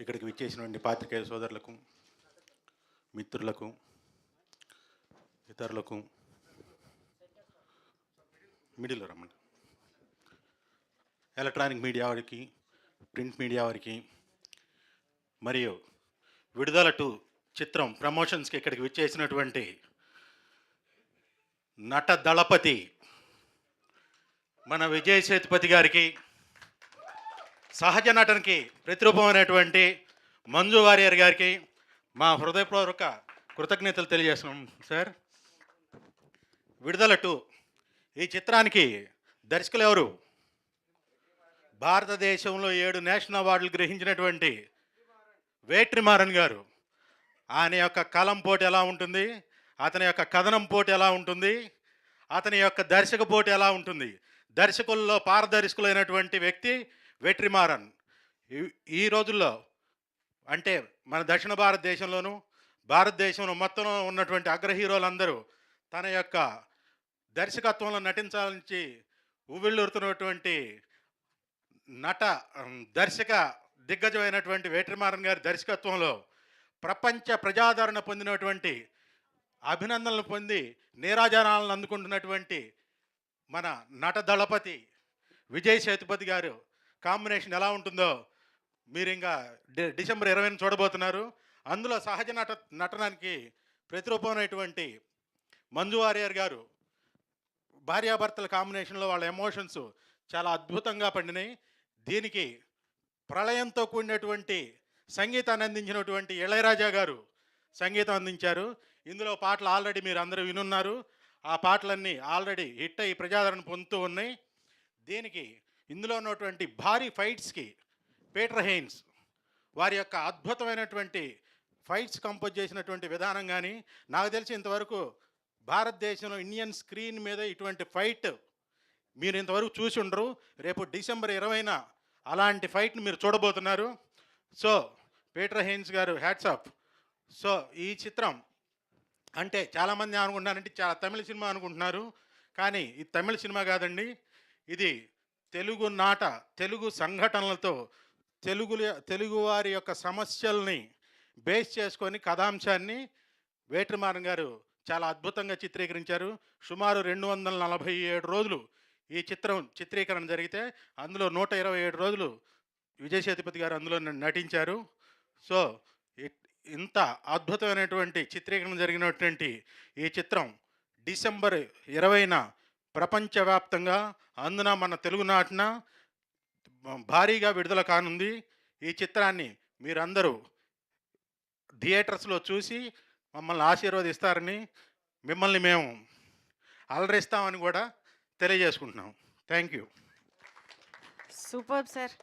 ఇక్కడికి విచ్చేసినటువంటి పాత్రికేయ సోదరులకు, మిత్రులకు, ఇతరులకు, మిడిల్లో రమ్మండి, ఎలక్ట్రానిక్ మీడియా వారికి, ప్రింట్ మీడియా వారికి, మరియు విడుదల 2 చిత్రం ప్రమోషన్స్కి ఇక్కడికి విచ్చేసినటువంటి నట దళపతి మన విజయ్ సేతుపతి గారికి, సహజ నటనకి ప్రతిరూపమైనటువంటి మంజు వారియర్ గారికి మా హృదయపూర్వక కృతజ్ఞతలు తెలియజేస్తున్నాం సార్. విడుదల 2 ఈ చిత్రానికి దర్శకులు ఎవరు? భారతదేశంలో 7 నేషనల్ అవార్డులు గ్రహించినటువంటి వేట్రిమారన్ గారు. ఆయన యొక్క కలం పోటీ ఎలా ఉంటుంది, అతని యొక్క కథనం పోటీ ఎలా ఉంటుంది, అతని యొక్క దర్శక పోటీ ఎలా ఉంటుంది. దర్శకుల్లో పారదర్శకులైనటువంటి వ్యక్తి వెట్రిమారన్. ఈ రోజుల్లో అంటే మన దక్షిణ భారతదేశంలోనూ భారతదేశంలో మొత్తంలో ఉన్నటువంటి అగ్ర హీరోలందరూ తన యొక్క దర్శకత్వంలో నటించాలని ఉవ్విళ్ళూరుతున్నటువంటి దర్శక దిగ్గజమైనటువంటి వేట్రిమారన్ గారి దర్శకత్వంలో ప్రపంచ ప్రజాదరణ పొందినటువంటి, అభినందనలు పొంది నీరాజనాలను అందుకుంటున్నటువంటి మన నట దళపతి విజయ్ సేతుపతి గారు కాంబినేషన్ ఎలా ఉంటుందో మీరు ఇంకా డిసెంబర్ 20న చూడబోతున్నారు. అందులో సహజ నటనానికి ప్రతిరూపమైనటువంటి మంజు వారియర్ గారు భార్యాభర్తల కాంబినేషన్లో వాళ్ళ ఎమోషన్స్ చాలా అద్భుతంగా పండినాయి. దీనికి ప్రళయంతో కూడినటువంటి సంగీతాన్ని అందించినటువంటి ఇళయరాజా గారు సంగీతం అందించారు. ఇందులో పాటలు ఆల్రెడీ మీరు అందరూ వినున్నారు. ఆ పాటలన్నీ ఆల్రెడీ హిట్ అయ్యి ప్రజాదరణ పొందుతూ ఉన్నాయి. దీనికి ఇందులో ఉన్నటువంటి భారీ ఫైట్స్కి పీటర్ హెయిన్స్ వారి యొక్క అద్భుతమైనటువంటి ఫైట్స్ కంపోజ్ చేసినటువంటి విధానం కానీ, నాకు తెలిసి ఇంతవరకు భారతదేశంలో ఇండియన్ స్క్రీన్ మీద ఇటువంటి ఫైట్ మీరు ఇంతవరకు చూసి ఉండరు. రేపు డిసెంబర్ 20న అలాంటి ఫైట్ని మీరు చూడబోతున్నారు. సో పీటర్ హెయిన్స్ గారు హ్యాట్స్ ఆఫ్. సో ఈ చిత్రం అంటే చాలామంది అనుకుంటున్నారంటే చాలా తమిళ సినిమా అనుకుంటున్నారు, కానీ ఇది తమిళ సినిమా కాదండి. ఇది తెలుగు సంఘటనలతో తెలుగువారి యొక్క సమస్యల్ని బేస్ చేసుకొని కథాంశాన్ని వేట్రిమారన్ గారు చాలా అద్భుతంగా చిత్రీకరించారు. సుమారు 247 రోజులు ఈ చిత్రం చిత్రీకరణ జరిగితే అందులో 127 రోజులు విజయ్ సేతుపతి గారు అందులో నటించారు. సో ఇంత అద్భుతమైనటువంటి చిత్రీకరణ జరిగినటువంటి ఈ చిత్రం డిసెంబర్ 20న ప్రపంచవ్యాప్తంగా, అందున మన తెలుగునాటిన భారీగా విడుదల కానుంది. ఈ చిత్రాన్ని మీరందరూ థియేటర్స్లో చూసి మమ్మల్ని ఆశీర్వదిస్తారని, మిమ్మల్ని మేము అలరిస్తామని కూడా తెలియజేసుకుంటున్నాం. Thank you. Super sir.